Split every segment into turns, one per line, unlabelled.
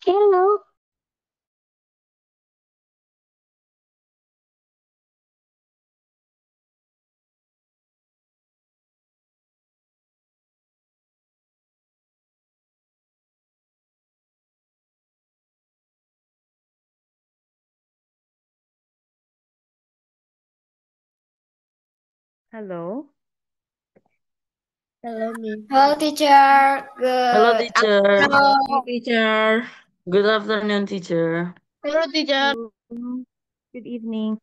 Hello.
Hello.
Hello, Miss.
Hello, teacher.
Hello,
Good
teacher.
Hey,
afternoon.
teacher.
Good afternoon, teacher.
Hello, teacher.
Good Good evening.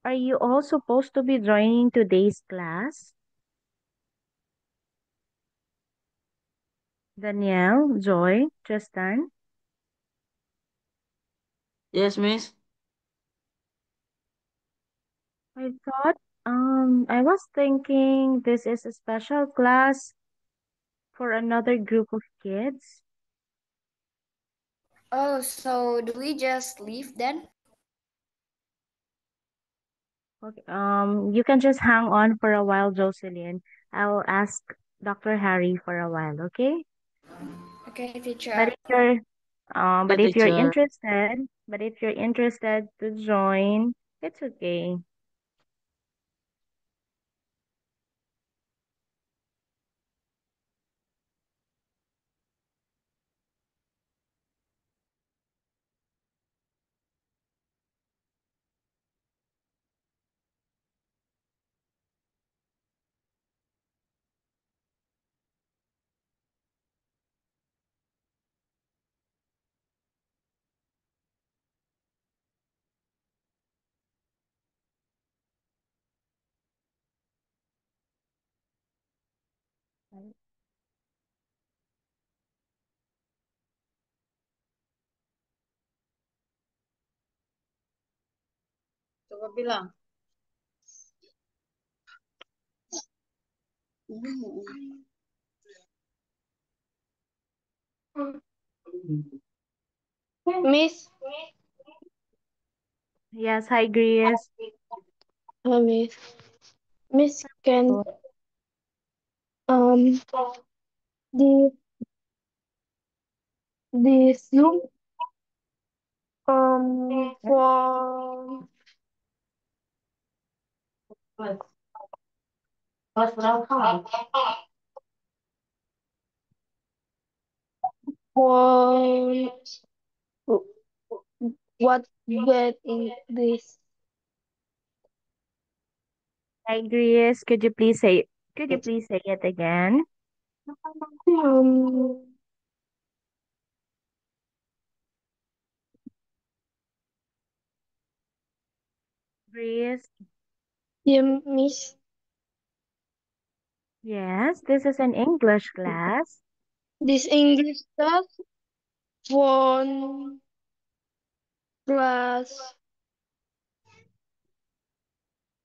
Are you all supposed to be joining today's class? Danielle, Joy, Tristan?
Yes, miss.
I was thinking this is a special class for another group of kids.
Oh, so do we just leave then?
Okay, you can just hang on for a while, Jocelyn. I'll ask Dr. Harry for a while, okay?
Okay,
But
teacher.
if you're
Okay, teacher.
but if you're interested to join, it's okay.
Coba bilang. Hmm. Miss,
Yes, hi Grace.
Miss, Miss can um the the Zoom for for what get in this
Hi Grace, could you please say it again?
um
Grace,
Miss
yes, this is an English class.
this English class for class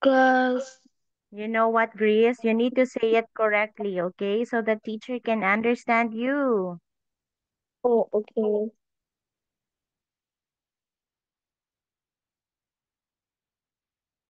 class.
You know what, Grace? You need to say it correctly, okay? So the teacher can understand you.
Oh, okay.